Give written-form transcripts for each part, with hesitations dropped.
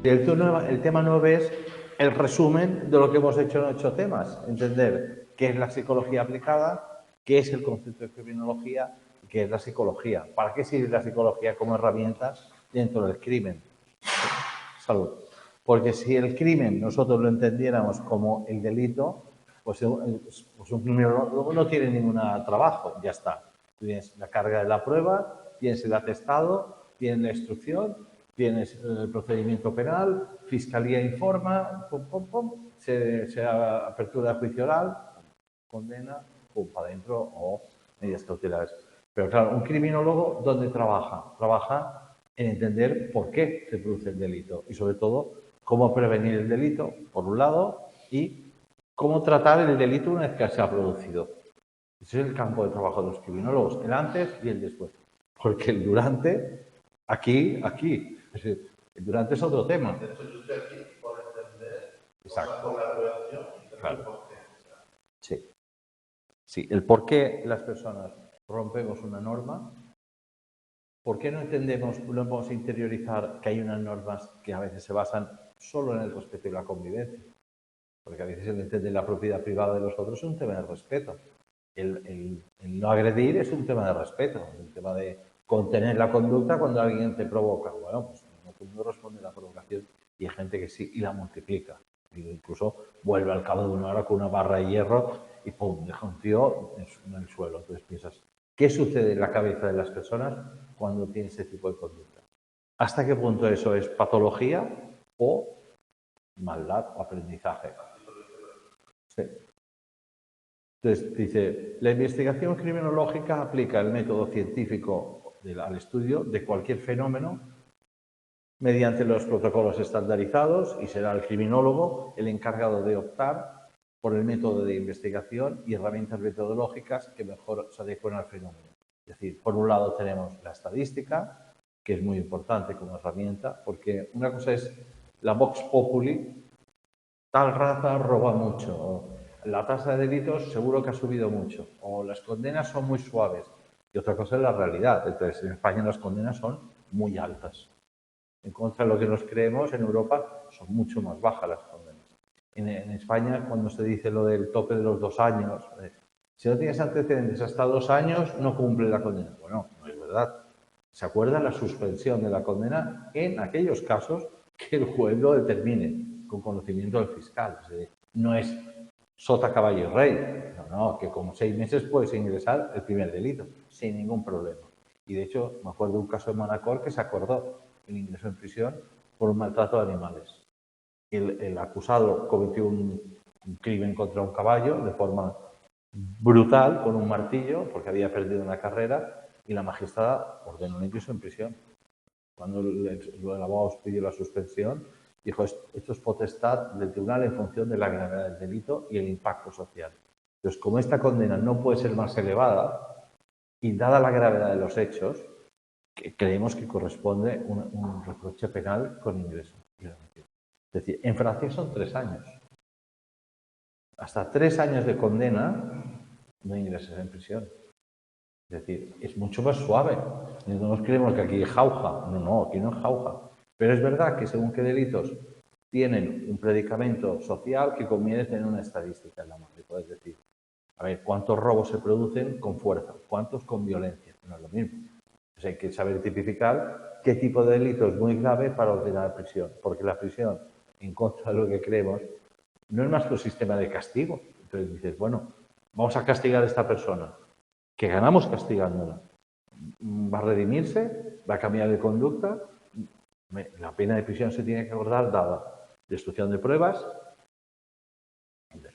Y el tema 9 es el resumen de lo que hemos hecho en 8 temas. Entender qué es la psicología aplicada, qué es el concepto de criminología y qué es la psicología. ¿Para qué sirve la psicología como herramienta dentro del crimen? Salud. Porque si el crimen nosotros lo entendiéramos como el delito, pues un criminólogo no tiene ningún trabajo, ya está. Tienes la carga de la prueba, tienes el atestado, tienes la instrucción, tienes el procedimiento penal, fiscalía informa, pum, pum, pum, se apertura de juicio oral, condena, pum, para adentro o medidas cautelares. Pero claro, un criminólogo, ¿dónde trabaja? Trabaja en entender por qué se produce el delito y sobre todo cómo prevenir el delito, por un lado, y cómo tratar el delito una vez que se ha producido. Ese es el campo de trabajo de los criminólogos, el antes y el después. Porque el durante, aquí. Es decir, el durante es otro tema. De hecho, yo estoy aquí por entender, Exacto. por la prevención y Claro. por qué. Sí. Sí, el por qué las personas rompemos una norma. ¿Por qué no entendemos, no podemos interiorizar que hay unas normas que a veces se basan solo en el respeto y la convivencia? Porque a veces el entender la propiedad privada de los otros es un tema de respeto. El no agredir es un tema de respeto, es un tema de contener la conducta cuando alguien te provoca. Bueno, pues no todo el mundo responde a la provocación y hay gente que sí y la multiplica. Y incluso vuelve al cabo de una hora con una barra de hierro y ¡pum! Deja un tío en el suelo. Entonces piensas, ¿qué sucede en la cabeza de las personas cuando tienen ese tipo de conducta? ¿Hasta qué punto eso es patología o maldad o aprendizaje? Sí. Entonces, dice, la investigación criminológica aplica el método científico al estudio de cualquier fenómeno mediante los protocolos estandarizados y será el criminólogo el encargado de optar por el método de investigación y herramientas metodológicas que mejor se adecuen al fenómeno. Es decir, por un lado tenemos la estadística, que es muy importante como herramienta, porque una cosa es la vox populi, tal raza roba mucho, la tasa de delitos seguro que ha subido mucho, o las condenas son muy suaves. Y otra cosa es la realidad. Entonces, en España las condenas son muy altas. En contra de lo que nos creemos, en Europa son mucho más bajas las condenas. En España, cuando se dice lo del tope de los 2 años, si no tienes antecedentes hasta 2 años, no cumple la condena. Bueno, no es verdad. Se acuerda la suspensión de la condena en aquellos casos que el juez lo determine con conocimiento del fiscal. Es decir, no es sota, caballo y rey. No, que con 6 meses puedes ingresar el primer delito, sin ningún problema. Y de hecho, me acuerdo de un caso de Manacor que se acordó el ingreso en prisión por un maltrato de animales. El acusado cometió un crimen contra un caballo de forma brutal, con un martillo, porque había perdido una carrera, y la magistrada ordenó un ingreso en prisión. Cuando el abogado pidió la suspensión, dijo, esto es potestad del tribunal en función de la gravedad del delito y el impacto social. Entonces, como esta condena no puede ser más elevada, y dada la gravedad de los hechos, creemos que corresponde un reproche penal con ingreso. Es decir, en Francia son 3 años. Hasta 3 años de condena no ingresas en prisión. Es decir, es mucho más suave. No nos creemos que aquí es jauja. No, aquí no es jauja. Pero es verdad que según qué delitos tienen un predicamento social que conviene tener una estadística en la mano. Puedes decir, a ver, ¿cuántos robos se producen con fuerza? ¿Cuántos con violencia? No es lo mismo. Entonces hay que saber tipificar qué tipo de delito es muy grave para ordenar prisión. Porque la prisión, en contra de lo que creemos, no es más que un sistema de castigo. Entonces dices, bueno, vamos a castigar a esta persona, que ganamos castigándola. ¿Va a redimirse? ¿Va a cambiar de conducta? La pena de prisión se tiene que acordar dada destrucción de pruebas,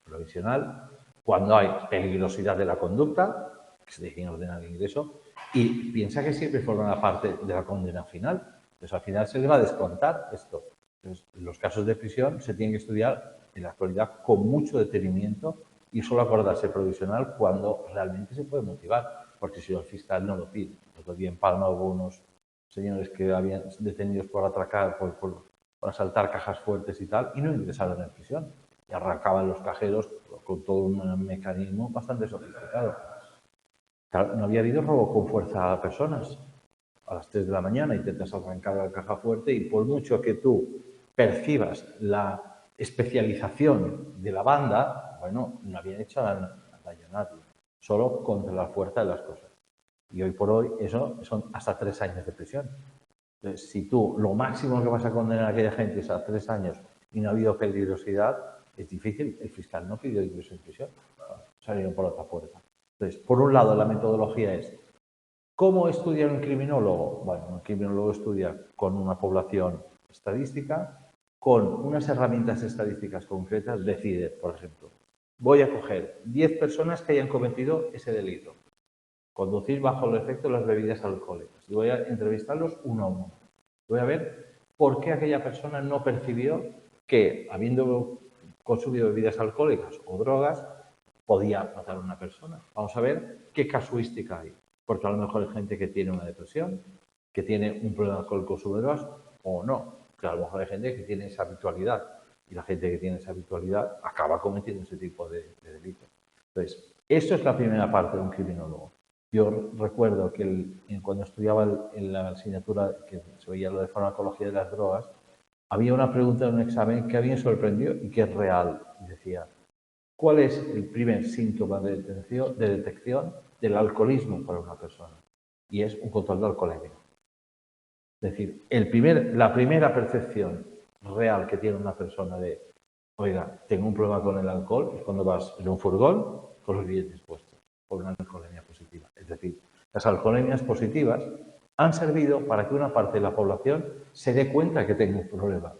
provisional, cuando hay peligrosidad de la conducta, que se tiene que ordenar el ingreso, y piensa que siempre forma parte de la condena final. Entonces, al final se le va a descontar esto. Entonces, los casos de prisión se tienen que estudiar en la actualidad con mucho detenimiento y solo acordarse provisional cuando realmente se puede motivar, porque si el fiscal no lo pide. El otro día en Palma hubo unos señores que habían detenidos por atracar, por asaltar cajas fuertes y tal, y no ingresaron en prisión. Y arrancaban los cajeros con todo un mecanismo bastante sofisticado. Claro, no había habido robo con fuerza a personas. A las 3 de la mañana intentas arrancar la caja fuerte y por mucho que tú percibas la especialización de la banda, bueno, no habían hecho daño a nadie, solo contra la fuerza de las cosas. Y hoy por hoy eso son hasta 3 años de prisión. Entonces, si tú lo máximo que vas a condenar a aquella gente es a 3 años y no ha habido peligrosidad, es difícil. El fiscal no pidió ingreso en prisión, salieron por otra puerta. Entonces, por un lado, la metodología es ¿cómo estudia un criminólogo? Bueno, un criminólogo estudia con una población estadística, con unas herramientas estadísticas concretas, decide, por ejemplo, voy a coger 10 personas que hayan cometido ese delito, conducir bajo el efecto de las bebidas alcohólicas, y voy a entrevistarlos uno a uno. Voy a ver por qué aquella persona no percibió que, habiendo consumido bebidas alcohólicas o drogas, podía matar a una persona. Vamos a ver qué casuística hay. Porque a lo mejor hay gente que tiene una depresión, que tiene un problema con el consumo de drogas o no. Que a lo mejor hay gente que tiene esa habitualidad y la gente que tiene esa habitualidad acaba cometiendo ese tipo de delitos. Entonces, eso es la primera parte de un criminólogo. Yo recuerdo que cuando estudiaba en la asignatura que se veía lo de farmacología de las drogas, había una pregunta en un examen que a mí me sorprendió y que es real. Decía, ¿cuál es el primer síntoma de detección del alcoholismo para una persona? Y es un control de alcoholemia. Es decir, la primera percepción real que tiene una persona de, oiga, tengo un problema con el alcohol, es cuando vas en un furgón con los billetes puestos, por una alcoholemia positiva. Es decir, las alcoholemias positivas han servido para que una parte de la población se dé cuenta que tengo un problema.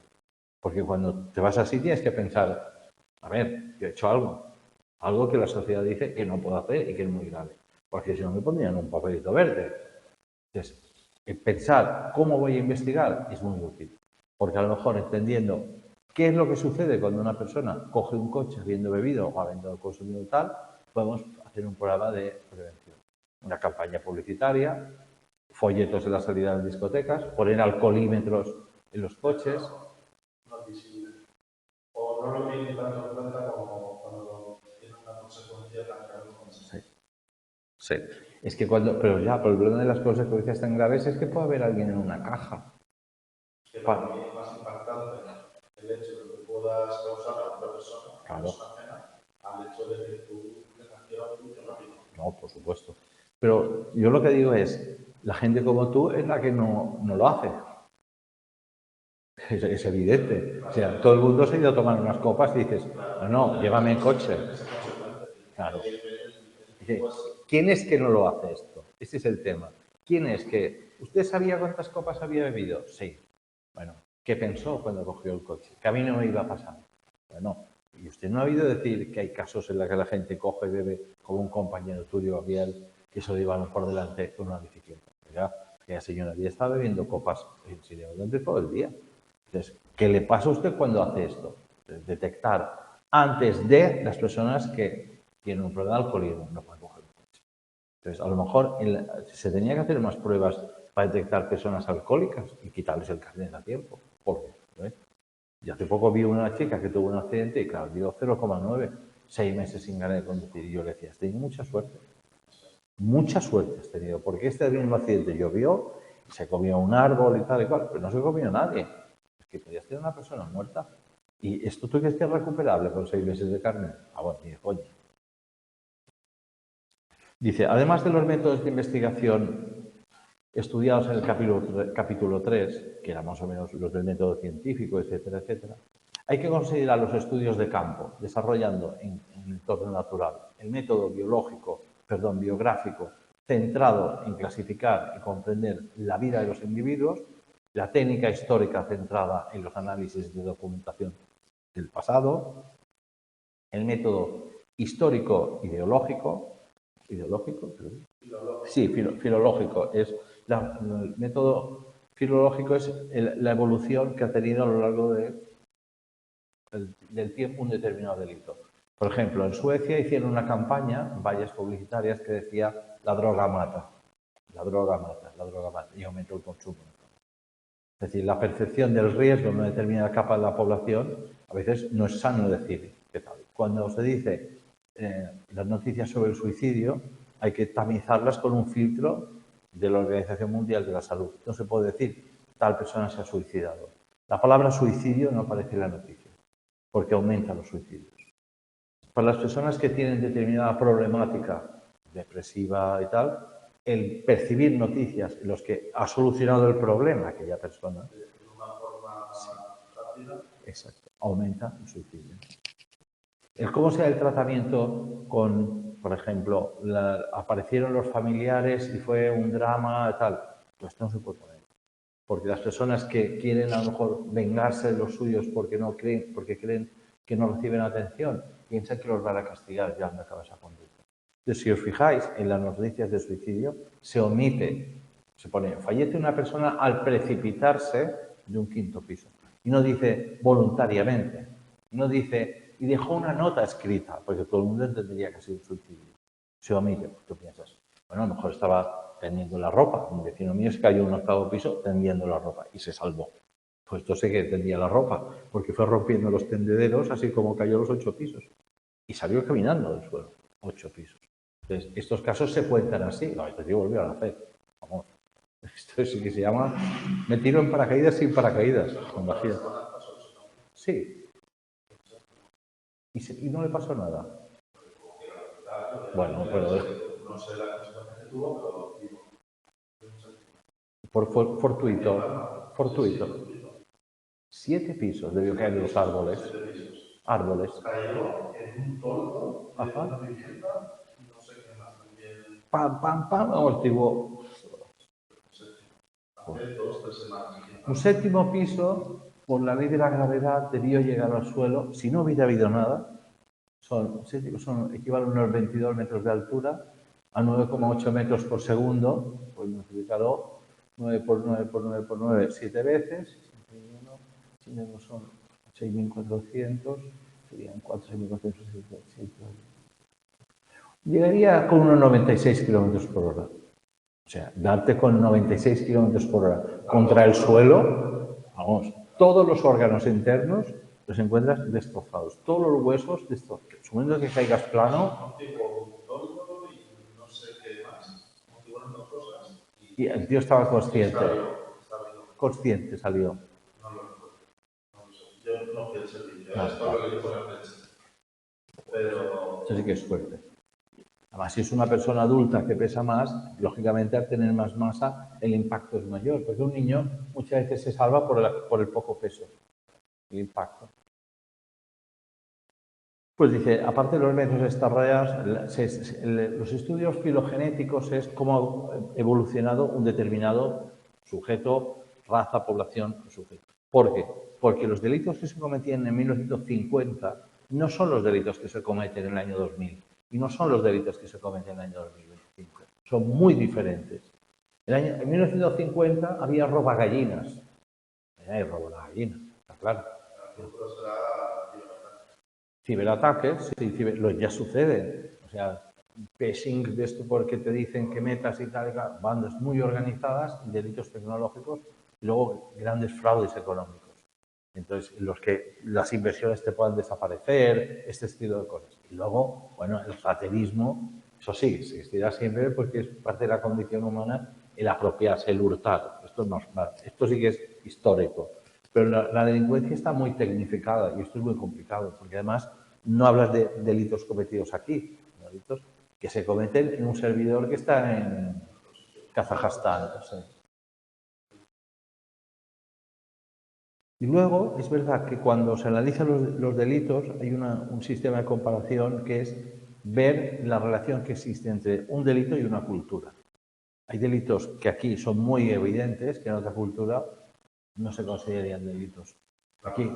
Porque cuando te vas así tienes que pensar, a ver, yo he hecho algo que la sociedad dice que no puedo hacer y que es muy grave, porque si no me pondrían un papelito verde. Entonces, pensar cómo voy a investigar es muy útil, porque a lo mejor entendiendo qué es lo que sucede cuando una persona coge un coche habiendo bebido o habiendo consumido tal, podemos hacer un programa de prevención. Una campaña publicitaria, folletos de la salida de las discotecas, poner alcoholímetros en los coches. No es visible. O no lo tienen tanto en cuenta como cuando tiene una consecuencia tan grave como esa. Sí. Sí. Es que pero el problema de las consecuencias tan graves es que puede haber alguien en una caja. Es que para mí es más impactante el hecho de que puedas causar a otra persona Claro. una persona ajena al hecho de que tu acción fluye rápido. No, por supuesto. Pero yo lo que digo es, la gente como tú es la que no lo hace. Es evidente. O sea, todo el mundo se ha ido a tomar unas copas y dices, no, llévame en coche. Claro. ¿Quién es que no lo hace esto? Ese es el tema. ¿Quién es que... ¿Usted sabía cuántas copas había bebido? Sí. Bueno, ¿qué pensó cuando cogió el coche? Que a mí no me iba a pasar. Bueno, y usted no ha oído decir que hay casos en los que la gente coge y bebe como un compañero tuyo, Gabriel, que se lo llevaron por delante con una bicicleta. Oiga, que la señora ya está bebiendo copas en Siria durante todo el día. Entonces, ¿qué le pasa a usted cuando hace esto? Detectar antes de las personas que tienen un problema de alcoholismo, no pueden coger un coche. Entonces, a lo mejor se tenía que hacer más pruebas para detectar personas alcohólicas y quitarles el carnet a tiempo. ¿Por qué? Y hace poco vi una chica que tuvo un accidente y, claro, dio 0,9, 6 meses sin ganas de conducir. Y yo le decía, has tenido mucha suerte. Mucha suerte has tenido, porque este mismo accidente llovió, se comió un árbol y tal y cual, pero no se comió nadie. Es que podías tener una persona muerta. ¿Y esto tú crees que es recuperable con 6 meses de carnet? Ah, bueno, ni de coña. Dice, además de los métodos de investigación estudiados en el capítulo 3, que eran más o menos los del método científico, etcétera, etcétera, hay que considerar los estudios de campo, desarrollando en el entorno natural el método biográfico, centrado en clasificar y comprender la vida de los individuos, la técnica histórica centrada en los análisis de documentación del pasado, el método histórico ideológico, sí, filológico, el método filológico es la evolución que ha tenido a lo largo del tiempo un determinado delito. Por ejemplo, en Suecia hicieron una campaña, vallas publicitarias, que decía la droga mata, la droga mata, la droga mata, y aumenta el consumo. Es decir, la percepción del riesgo en una determinada capa de la población, a veces no es sano decir qué tal. Cuando se dice las noticias sobre el suicidio, hay que tamizarlas con un filtro de la Organización Mundial de la Salud. No se puede decir tal persona se ha suicidado. La palabra suicidio no aparece en la noticia, porque aumenta los suicidios. Para las personas que tienen determinada problemática depresiva y tal, el percibir noticias en los que ha solucionado el problema aquella persona, de una forma rápida. exacto, aumenta el suicidio. El cómo sea el tratamiento con, por ejemplo, aparecieron los familiares y fue un drama tal, pues no se puede poner. Porque las personas que quieren a lo mejor vengarse de los suyos porque creen que no reciben atención, piensan que los van a castigar ya no acaba esa conducta. Entonces, si os fijáis en las noticias de suicidio, se omite, se pone, fallece una persona al precipitarse de un 5º piso. Y no dice voluntariamente, no dice, y dejó una nota escrita, porque todo el mundo entendería que ha sido un suicidio. Se omite, tú piensas, bueno, a lo mejor estaba tendiendo la ropa. Un vecino mío se cayó en un 8º piso tendiendo la ropa y se salvó. Pues esto sé que tendía la ropa, porque fue rompiendo los tendederos así como cayó los 8 pisos. Y salió caminando del suelo, 8 pisos. Entonces, estos casos se cuentan así. No, este tío volvió a nacer. Vamos. Esto sí que se llama me tiro en paracaídas sin paracaídas. Imagínate. Sí. Y no le pasó nada. Bueno, pero... No sé la consecuencia que tuvo, pero... Fortuito. Fortuito. 7 pisos debió caer en los árboles. 7 pisos. Árboles. Cayó en un toldo de Ajá. una vivienda y no sé qué más. También... Pam, pam, pam, amortiguó. Hace 2 o 3 semanas. Un 7º piso, por la ley de la gravedad, debió llegar al suelo. Si no hubiera habido nada, equivalen a unos 22 metros de altura, a 9,8 metros por segundo, pues multiplicado 9 por 9 por 9 por 9, 7 veces, 61, son 6.400, serían 4.400, llegaría con unos 96 kilómetros por hora. O sea, darte con 96 kilómetros por hora contra el suelo, vamos, todos los órganos internos los encuentras destrozados, todos los huesos destrozados. Suponiendo que caigas plano. Y el tío estaba consciente. Consciente salió. No lo recuerdo. Yo no fui al servicio. No, Esto es lo que dijo la prensa. Pero... Eso sí que es suerte. Además, si es una persona adulta que pesa más, lógicamente al tener más masa el impacto es mayor, porque un niño muchas veces se salva por el poco peso, el impacto. Pues dice, aparte de los métodos de estas rayas, los estudios filogenéticos es cómo ha evolucionado un determinado sujeto, raza, población, sujeto. ¿Por qué? Porque los delitos que se cometían en 1950 no son los delitos que se cometen en el año 2000 y no son los delitos que se cometen en el año 2025. Son muy diferentes. En 1950 había roba gallinas. Hay robo de gallinas, está claro. Ciberataques, ya suceden. O sea, phishing de esto porque te dicen que metas y tal, bandas muy organizadas, delitos tecnológicos y luego grandes fraudes económicos. Entonces, en los que las inversiones te puedan desaparecer, este estilo de cosas. Y luego, bueno, el raterismo, eso sí, existirá siempre porque es parte de la condición humana el apropiarse, el hurtar. Esto es normal, esto sí que es histórico. Pero la delincuencia está muy tecnificada y esto es muy complicado, porque además no hablas de delitos cometidos aquí, delitos que se cometen en un servidor que está en Kazajstán. No sé. Y luego es verdad que cuando se analizan los delitos hay un sistema de comparación que es ver la relación que existe entre un delito y una cultura. Hay delitos que aquí son muy evidentes, que en otra cultura no se considerarían delitos. Aquí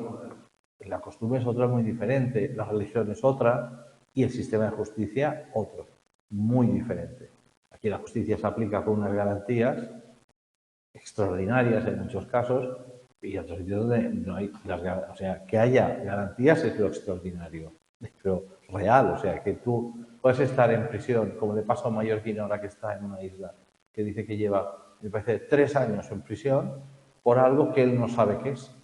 la costumbre es otra muy diferente, la religión es otra y el sistema de justicia otro, muy diferente. Aquí la justicia se aplica con unas garantías extraordinarias en muchos casos y otros sitios donde no hay o sea, que haya garantías es lo extraordinario, pero real, o sea, que tú puedes estar en prisión, como le pasa a un mallorquín ahora que está en una isla, que dice que lleva, me parece, 3 años en prisión por algo que él no sabe qué es.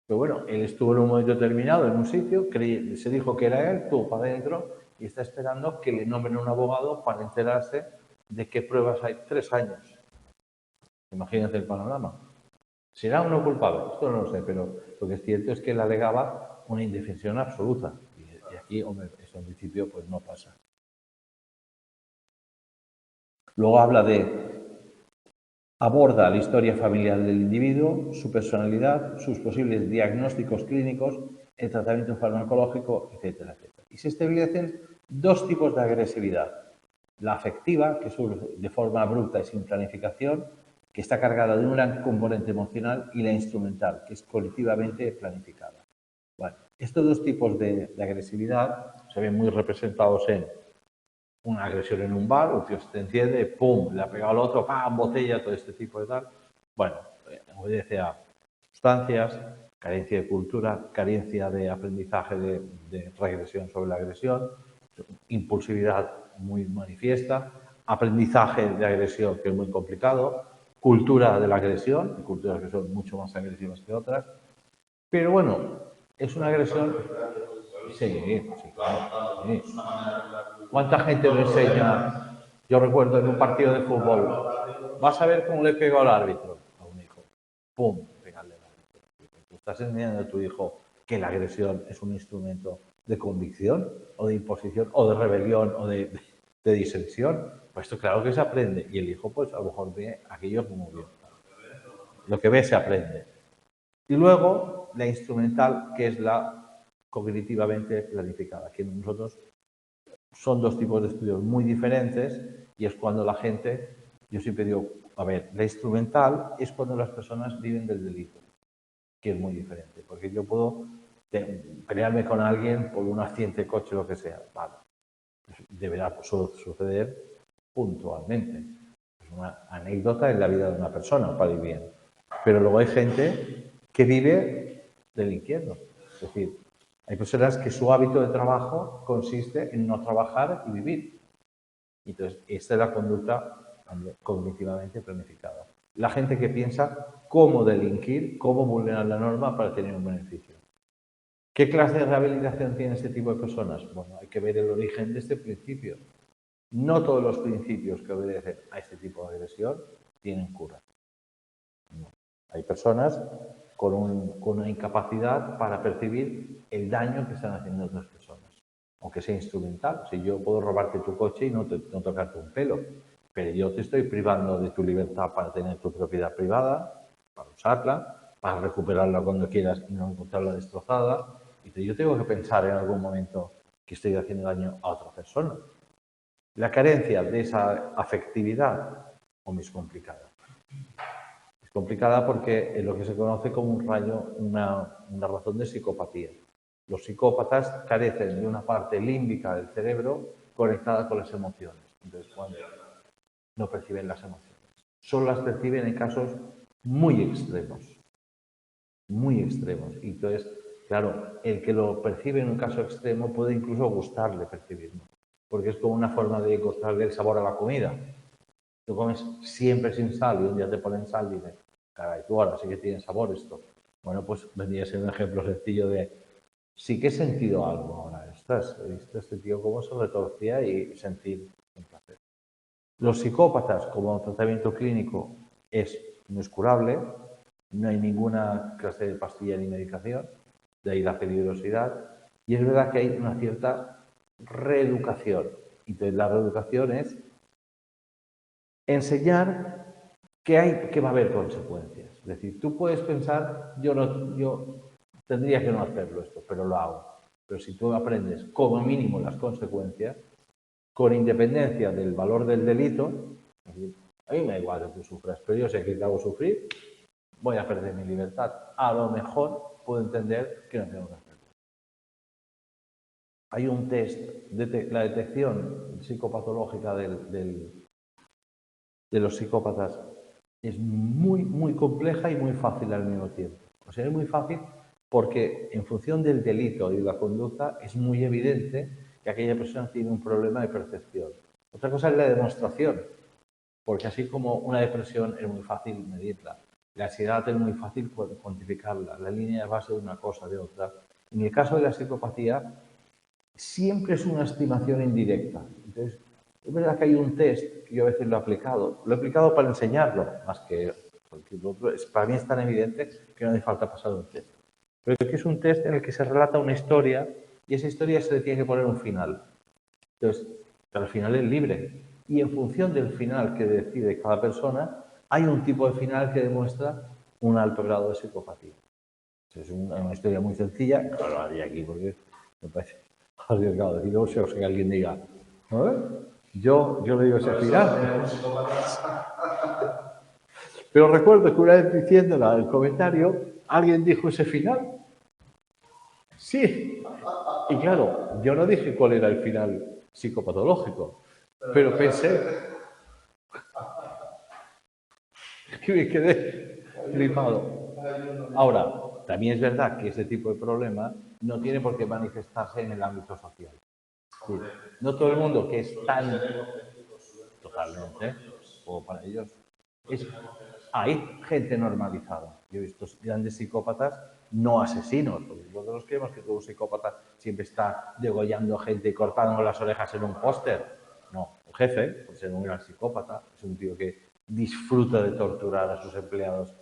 Pero bueno, él estuvo en un momento determinado en un sitio, se dijo que era él, estuvo para adentro y está esperando que le nombren un abogado para enterarse de qué pruebas hay. 3 años. Imagínate el panorama. ¿Será o no culpable? Esto no lo sé, pero lo que es cierto es que él alegaba una indefensión absoluta. Y aquí, hombre, eso en principio pues no pasa. Luego aborda la historia familiar del individuo, su personalidad, sus posibles diagnósticos clínicos, el tratamiento farmacológico, etcétera, etcétera. Y se establecen dos tipos de agresividad. La afectiva, que surge de forma abrupta y sin planificación, que está cargada de un gran componente emocional, y la instrumental, que es colectivamente planificada. Bueno, estos dos tipos de agresividad se ven muy representados en una agresión en un bar, un tío se te enciende, pum, le ha pegado al otro, pam, botella, todo este tipo de tal. Bueno, obedece a sustancias, carencia de cultura, carencia de aprendizaje de regresión sobre la agresión, impulsividad muy manifiesta, aprendizaje de agresión que es muy complicado, cultura de la agresión, culturas que son mucho más agresivas que otras, pero bueno, es una agresión. Sí, sí, claro. Sí. ¿Cuánta gente lo enseña? Yo recuerdo en un partido de fútbol, vas a ver cómo le pegó al árbitro a un hijo. ¡Pum! Pegarle al árbitro. Tú estás enseñando a tu hijo que la agresión es un instrumento de convicción o de imposición o de rebelión o de disensión. Pues esto claro que se aprende y el hijo pues a lo mejor ve aquello como bien. Lo que ve se aprende. Y luego la instrumental, que es la cognitivamente planificada. Aquí nosotros son dos tipos de estudios muy diferentes y es cuando la gente, yo siempre digo, a ver, la instrumental es cuando las personas viven del delito, que es muy diferente, porque yo puedo pelearme con alguien por un accidente de coche o lo que sea, vale, deberá suceder puntualmente. Es una anécdota en la vida de una persona, para ir bien. Pero luego hay gente que vive delinquiendo. Es decir, hay personas que su hábito de trabajo consiste en no trabajar y vivir. Entonces, esta es la conducta cognitivamente planificada. La gente que piensa cómo delinquir, cómo vulnerar la norma para tener un beneficio. ¿Qué clase de rehabilitación tiene este tipo de personas? Bueno, hay que ver el origen de este principio. No todos los principios que obedecen a este tipo de agresión tienen cura. No. Hay personas con una incapacidad para percibir el daño que están haciendo otras personas, aunque sea instrumental. Si yo puedo robarte tu coche y no tocarte un pelo, pero yo te estoy privando de tu libertad para tener tu propiedad privada, para usarla, para recuperarla cuando quieras y no encontrarla destrozada. Y yo tengo que pensar en algún momento que estoy haciendo daño a otra persona. La carencia de esa afectividad es complicada. Es complicada porque es lo que se conoce como una razón de psicopatía. Los psicópatas carecen de una parte límbica del cerebro conectada con las emociones. Entonces, cuando no perciben las emociones. Solo las perciben en casos muy extremos. Muy extremos. Y entonces, claro, el que lo percibe en un caso extremo puede incluso gustarle percibirlo. Porque es como una forma de encontrarle el sabor a la comida. Tú comes siempre sin sal y un día te ponen sal y dices, caray, tú ahora sí que tienes sabor esto. Bueno, pues vendría a ser un ejemplo sencillo de sí que he sentido algo ahora. He visto este tío cómo se retorcía y sentir un placer. Los psicópatas, como tratamiento clínico, no es curable, no hay ninguna clase de pastilla ni medicación, de ahí la peligrosidad. Y es verdad que hay una cierta reeducación. Entonces, la reeducación es enseñar que va a haber consecuencias. Es decir, tú puedes pensar, yo tendría que no hacerlo esto, pero lo hago. Pero si tú aprendes como mínimo las consecuencias, con independencia del valor del delito, es decir, a mí me da igual que tú sufras, pero yo sé que te hago sufrir, voy a perder mi libertad. A lo mejor puedo entender que no tengo que hacerlo. Hay un test, la detección psicopatológica de los psicópatas es muy, muy compleja y muy fácil al mismo tiempo. O sea, es muy fácil porque en función del delito y de la conducta es muy evidente que aquella persona tiene un problema de percepción. Otra cosa es la demostración, porque así como una depresión es muy fácil medirla, la ansiedad es muy fácil cuantificarla, la línea de base de una cosa, de otra. En el caso de la psicopatía, siempre es una estimación indirecta. Entonces, es verdad que hay un test que yo a veces lo he aplicado para enseñarlo, más que porque lo otro para mí es tan evidente que no hace falta pasar un test. Pero que es un test en el que se relata una historia y esa historia se le tiene que poner un final. Entonces, pero el final es libre. Y en función del final que decide cada persona, hay un tipo de final que demuestra un alto grado de psicopatía. Es una historia muy sencilla, no lo haría aquí porque me parece arriesgado. Y luego si alguien diga, yo le digo ese final. Pero recuerdo que una vez diciéndola en el comentario, alguien dijo ese final. Sí. Y claro, yo no dije cuál era el final psicopatológico, pero pensé que me quedé flipado. Ahora, también es verdad que ese tipo de problema no tiene por qué manifestarse en el ámbito social. Sí. No todo el mundo que es tan... Totalmente. O para ellos. Hay gente normalizada. Yo he visto grandes psicópatas no asesinos. Porque nosotros creemos que todo psicópata siempre está degollando gente y cortando las orejas en un póster. No, el jefe, por ser un gran psicópata, es un tío que disfruta de torturar a sus empleados.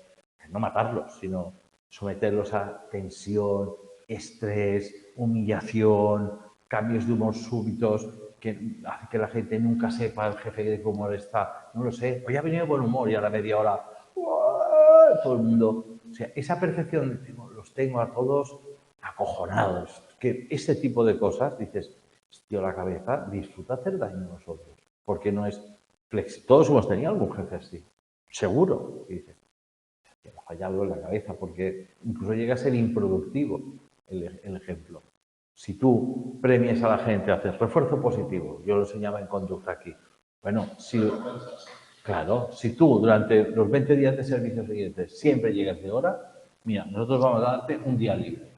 No matarlos, sino someterlos a tensión, estrés, humillación, cambios de humor súbitos que hace que la gente nunca sepa el jefe de qué humor está. No lo sé. Hoy ha venido de buen humor y a la media hora todo el mundo. O sea, esa percepción, los tengo a todos acojonados. Que ese tipo de cosas, dices, tío, la cabeza disfruta hacer daño a nosotros. Porque no es flexible. Todos hemos tenido algún jefe así. Seguro. Y dices, me ha fallado en la cabeza, porque incluso llega a ser improductivo el ejemplo. Si tú premias a la gente, haces refuerzo positivo, yo lo enseñaba en conducta aquí. Bueno, claro, si tú durante los 20 días de servicio siguientes siempre llegas de hora, mira, nosotros vamos a darte un día libre.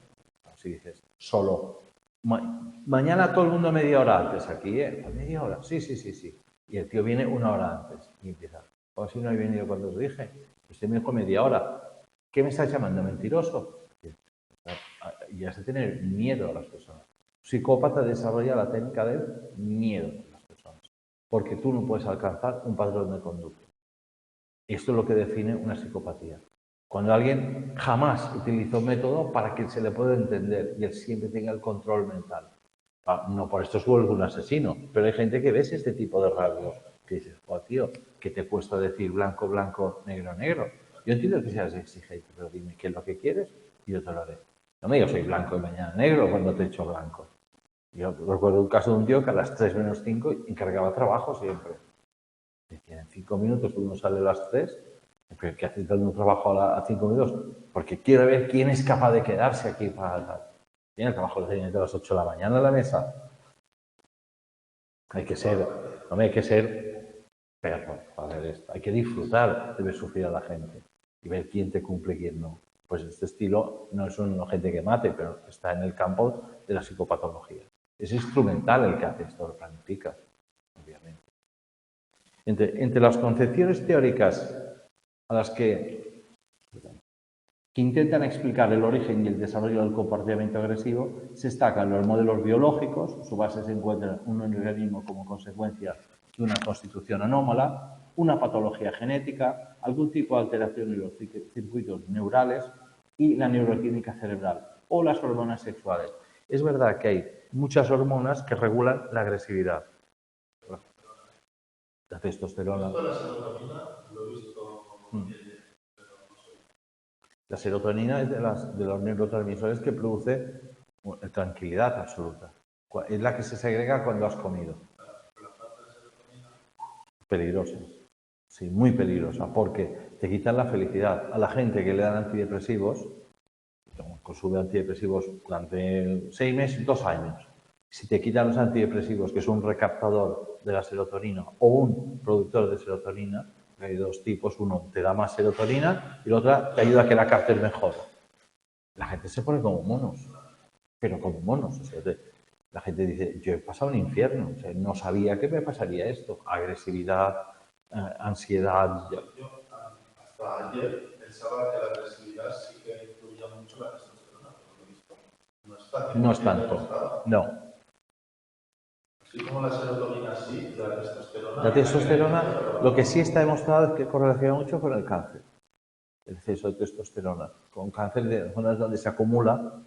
Así dices, solo. Mañana todo el mundo media hora antes aquí, ¿eh? ¿Media hora? Sí, sí, sí, sí. Y el tío viene una hora antes y empieza. O si no he venido cuando os dije, usted me dijo media hora. ¿Qué me estás llamando? ¿Mentiroso? Y ya se tiene miedo a las personas. Un psicópata desarrolla la técnica del miedo a las personas, porque tú no puedes alcanzar un patrón de conducta. Esto es lo que define una psicopatía. Cuando alguien jamás utiliza un método para que se le pueda entender y él siempre tenga el control mental. No por esto se vuelve un asesino, pero hay gente que ves este tipo de rasgos que dices, oh tío, ¿qué te cuesta decir blanco, blanco, negro, negro? Yo entiendo que seas exigente, pero dime qué es lo que quieres y yo te lo haré. No me digas soy blanco y mañana negro cuando te he hecho blanco. Yo recuerdo un caso de un tío que a las 3 menos 5 encargaba trabajo siempre. Decía, en 5 minutos uno sale a las 3, que hace dando un trabajo a 5 minutos, porque quiero ver quién es capaz de quedarse aquí para tal. Tiene el trabajo de las 8 de la mañana en la mesa. Hay que ser, no hay que ser perro para ver esto. Hay que disfrutar de ver sufrir a la gente y ver quién te cumple y quién no. Pues este estilo no es una gente que mate, pero está en el campo de la psicopatología. Es instrumental el que hace esto, lo planifica, obviamente. Entre las concepciones teóricas a las que intentan explicar el origen y el desarrollo del comportamiento agresivo, se destacan los modelos biológicos, su base se encuentra en un organismo como consecuencia de una constitución anómala, una patología genética, algún tipo de alteración en los circuitos neurales y la neuroquímica cerebral o las hormonas sexuales. Es verdad que hay muchas hormonas que regulan la agresividad. La testosterona. La serotonina es de los neurotransmisores que produce tranquilidad absoluta. Es la que se segrega cuando has comido. Peligrosa. Sí, muy peligrosa, porque te quitan la felicidad. A la gente que le dan antidepresivos, consume antidepresivos durante 6 meses, 2 años. Si te quitan los antidepresivos, que es un recaptador de la serotonina o un productor de serotonina, hay dos tipos, uno te da más serotonina y la otra te ayuda a que la captes mejor. La gente se pone como monos, pero como monos. O sea, la gente dice, yo he pasado un infierno, o sea, no sabía que me pasaría esto. Agresividad, ansiedad. Yo hasta ayer pensaba que la agresividad sí que influía mucho la testosterona, por lo visto. No es tanto, no. Así como la serotonina sí, la testosterona... La testosterona, lo que sí está demostrado es que correlaciona mucho con el cáncer. el exceso de testosterona. Con cáncer de zonas donde se acumula,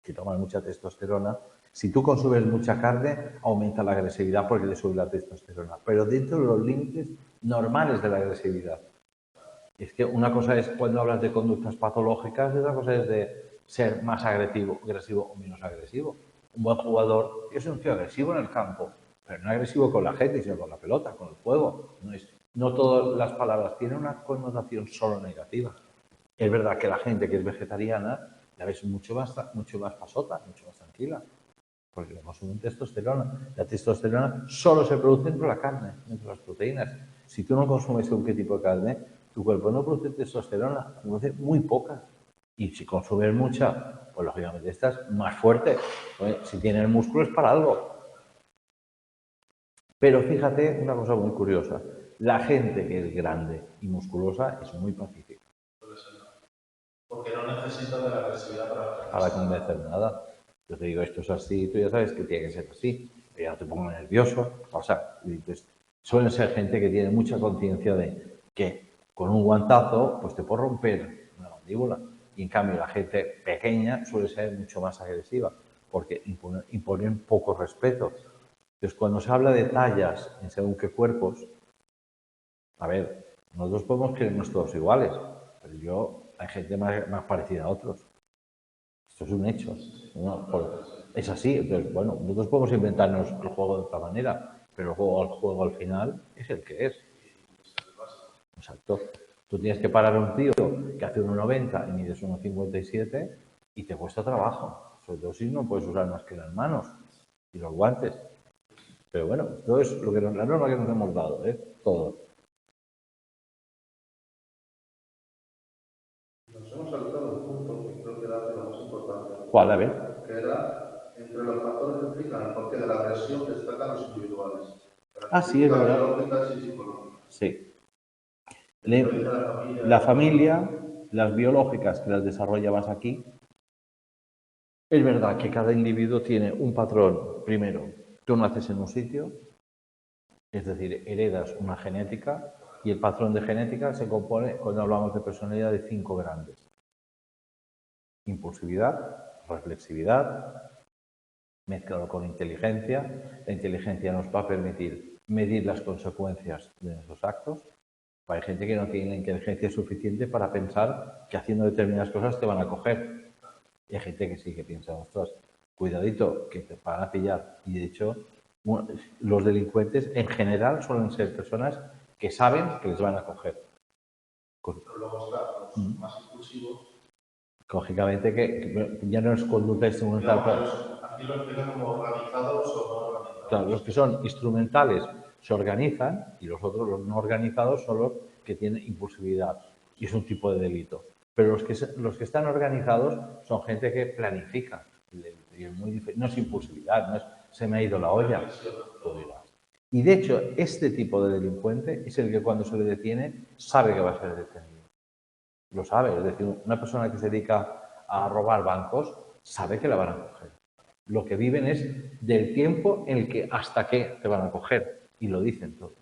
que toman mucha testosterona, si tú consumes mucha carne, aumenta la agresividad porque te sube la testosterona, pero dentro de los límites normales de la agresividad. Es que una cosa es cuando hablas de conductas patológicas y otra cosa es de ser más agresivo o menos agresivo. Un buen jugador es un tío agresivo en el campo, pero no agresivo con la gente, sino con la pelota, con el juego. No todas las palabras tienen una connotación solo negativa. Es verdad que la gente que es vegetariana la ves mucho más pasota, mucho más tranquila, porque le consumen testosterona. La testosterona solo se produce dentro de la carne, dentro de las proteínas. Si tú no consumes según qué tipo de carne, tu cuerpo no produce testosterona, produce muy poca. Y si consumes mucha, pues lógicamente estás más fuerte. Pues, si tienes músculo es para algo. Pero fíjate una cosa muy curiosa. La gente que es grande y musculosa es muy pacífica. Porque no necesita de la agresividad Para convencer nada. Yo te digo, esto es así, tú ya sabes que tiene que ser así. Yo ya te pongo nervioso. O sea, suelen ser gente que tiene mucha conciencia de que con un guantazo pues te puede romper una mandíbula. Y en cambio la gente pequeña suele ser mucho más agresiva porque imponen poco respeto. Entonces, cuando se habla de tallas en según qué cuerpos, a ver, nosotros podemos creernos todos iguales, pero hay gente más parecida a otros. Esto es un hecho. ¿No? Es así. Entonces, bueno, nosotros podemos inventarnos el juego de otra manera, pero el juego al final es el que es. Exacto. Tú tienes que parar a un tío que hace 1,90 y mides 1,57 y te cuesta trabajo. Sobre todo si no puedes usar más que las manos y los guantes. Pero bueno, esto es la norma que nos hemos dado, ¿eh? Todo. Nos hemos saltado un punto que creo que era de lo más importante. ¿Cuál? A ver. Que era entre los factores que explican el porqué de la agresión destacan los individuales. Sí, es verdad. Biológicas y psicológicas. Sí. La La familia, las biológicas que las desarrollabas aquí, es verdad que cada individuo tiene un patrón. Primero, tú naces en un sitio, es decir, heredas una genética y el patrón de genética se compone, cuando hablamos de personalidad, de 5 grandes. Impulsividad, reflexividad, mezclado con inteligencia. La inteligencia nos va a permitir medir las consecuencias de nuestros actos. Hay gente que no tiene la inteligencia suficiente para pensar que haciendo determinadas cosas te van a coger. Y hay gente que sí, que piensa, ostras, cuidadito, que te van a pillar. Y de hecho, los delincuentes en general suelen ser personas que saben que les van a coger. Pero luego están los más impulsivos. Lógicamente que ya no es conducta instrumental. Aquí lo explican como organizados o no organizados. Claro, los que son instrumentales se organizan y los otros, los no organizados, son los que tienen impulsividad. Y es un tipo de delito. Pero los que están organizados son gente que planifica. Y es no es impulsividad, no es se me ha ido la olla. Y de hecho, este tipo de delincuente es el que cuando se le detiene sabe que va a ser detenido. Lo sabe. Es decir, una persona que se dedica a robar bancos sabe que la van a coger. Lo que viven es del tiempo en el que hasta qué te van a coger. Y lo dicen todos.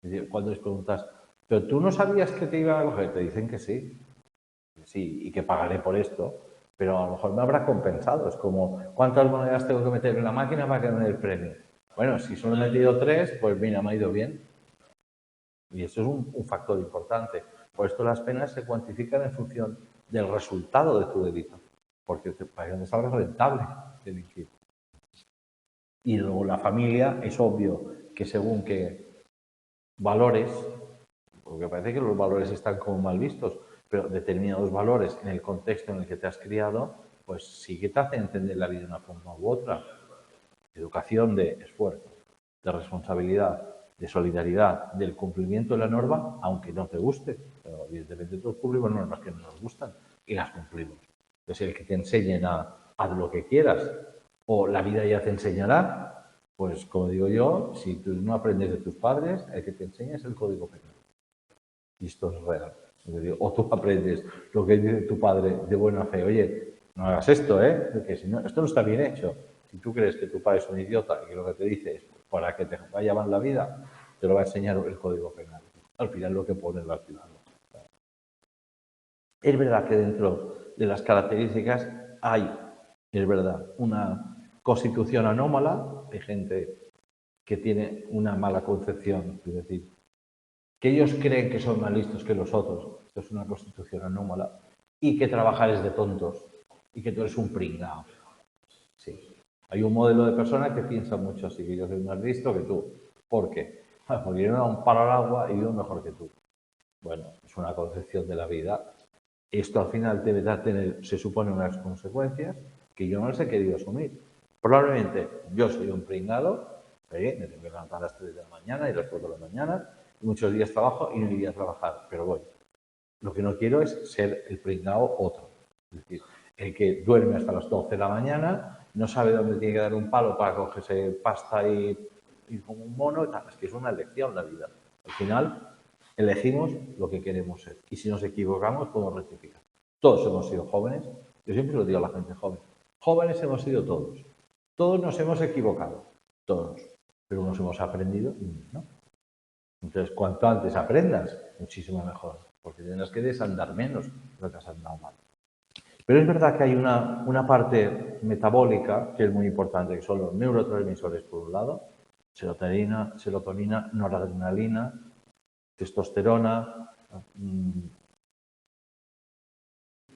Es decir, cuando les preguntas, ¿pero tú no sabías que te iban a coger? Te dicen que sí. Sí, y que pagaré por esto. Pero a lo mejor me habrá compensado. Es como, ¿cuántas monedas tengo que meter en la máquina para que me dé el premio? Bueno, si solo he metido 3, pues mira, me ha ido bien. Y eso es un factor importante. Por esto las penas se cuantifican en función del resultado de tu delito. Porque para que te salga rentable delinquir. Y luego la familia, es obvio que según qué valores, porque parece que los valores están como mal vistos, pero determinados valores en el contexto en el que te has criado, pues sí que te hacen entender la vida de una forma u otra. Educación de esfuerzo, de responsabilidad, de solidaridad, del cumplimiento de la norma, aunque no te guste. Pero evidentemente todos cumplimos normas que no nos gustan y las cumplimos. Entonces el que te enseñen a haz lo que quieras o la vida ya te enseñará, pues como digo yo, si tú no aprendes de tus padres, el que te enseña es el Código Penal. Y esto es real. O tú aprendes lo que dice tu padre de buena fe, oye, no hagas esto, porque si no, esto no está bien hecho. Si tú crees que tu padre es un idiota y que lo que te dice es para que te vaya mal la vida, te lo va a enseñar el Código Penal. Al final lo que pone el artículo. Es verdad que dentro de las características hay, es verdad, una constitución anómala, hay gente que tiene una mala concepción, es decir, que ellos creen que son más listos que los otros, esto es una constitución anómala, y que trabajar es de tontos, y que tú eres un pringao. Sí. Hay un modelo de persona que piensa mucho así, que yo soy más listo que tú. ¿Por qué? Porque yo me da un palo al agua y vivo mejor que tú. Bueno, es una concepción de la vida. Esto al final debe tener, se supone, unas consecuencias que yo no las he querido asumir. Probablemente yo soy un pringado, me tengo que levantar a las 3 de la mañana y a las 4 de la mañana, y muchos días trabajo y no iría a trabajar, pero voy. Lo que no quiero es ser el pringado otro. Es decir, el que duerme hasta las 12 de la mañana, no sabe dónde tiene que dar un palo para cogerse pasta y como un mono. Es que es una elección la vida. Al final, elegimos lo que queremos ser. Y si nos equivocamos, podemos rectificar. Todos hemos sido jóvenes. Yo siempre lo digo a la gente joven. Jóvenes hemos sido todos. Todos nos hemos equivocado. Todos. Pero unos hemos aprendido y unos no. Entonces, cuanto antes aprendas, muchísimo mejor, porque tendrás que desandar menos de lo que has andado mal. Pero es verdad que hay una parte metabólica que es muy importante, que son los neurotransmisores, por un lado, serotonina, noradrenalina, testosterona,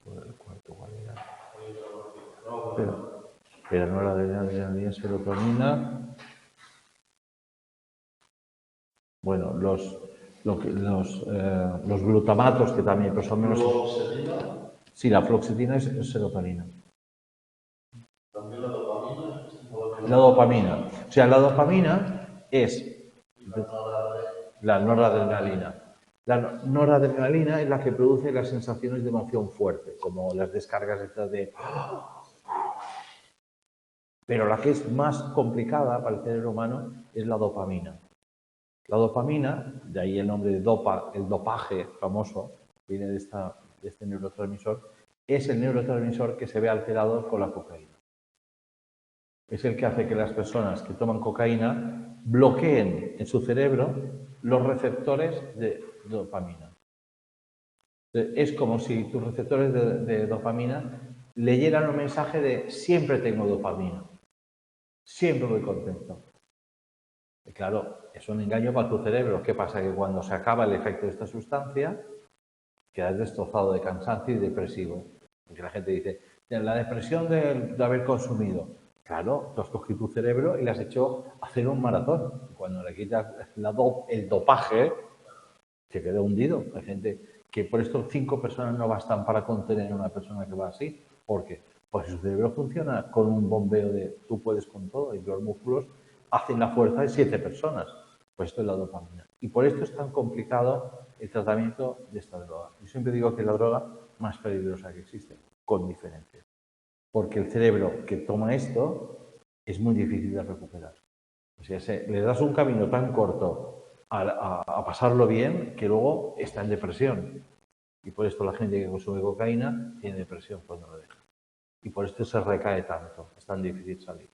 el cuarto, ¿cuál era? Pero noradrenalina, serotonina. Bueno, los glutamatos, que también pero son menos. Sí, la fluoxetina es serotonina. También la dopamina. La dopamina. O sea, la dopamina es la noradrenalina. La noradrenalina es la que produce las sensaciones de emoción fuerte, como las descargas estas de... Pero la que es más complicada para el cerebro humano es la dopamina. La dopamina, de ahí el nombre de dopa, el dopaje famoso, viene de este neurotransmisor, es el neurotransmisor que se ve alterado con la cocaína. Es el que hace que las personas que toman cocaína bloqueen en su cerebro los receptores de dopamina. Es como si tus receptores de dopamina leyeran un mensaje de siempre tengo dopamina, siempre voy contento. Y claro, es un engaño para tu cerebro. ¿Qué pasa? Que cuando se acaba el efecto de esta sustancia, quedas destrozado de cansancio y depresivo. Porque la gente dice, la depresión de haber consumido. Claro, tú has cogido tu cerebro y le has hecho hacer un maratón. Cuando le quitas el dopaje, se queda hundido. Hay gente que por esto 5 personas no bastan para contener a una persona que va así. ¿Por qué? Pues su cerebro funciona con un bombeo de tú puedes con todo y los músculos hacen la fuerza de 7 personas. Pues esto es la dopamina. Y por esto es tan complicado el tratamiento de esta droga. Yo siempre digo que es la droga más peligrosa que existe, con diferencia. Porque el cerebro que toma esto es muy difícil de recuperar. O sea, le das un camino tan corto a pasarlo bien que luego está en depresión. Y por esto la gente que consume cocaína tiene depresión cuando lo deja. Y por esto se recae tanto, es tan difícil salir.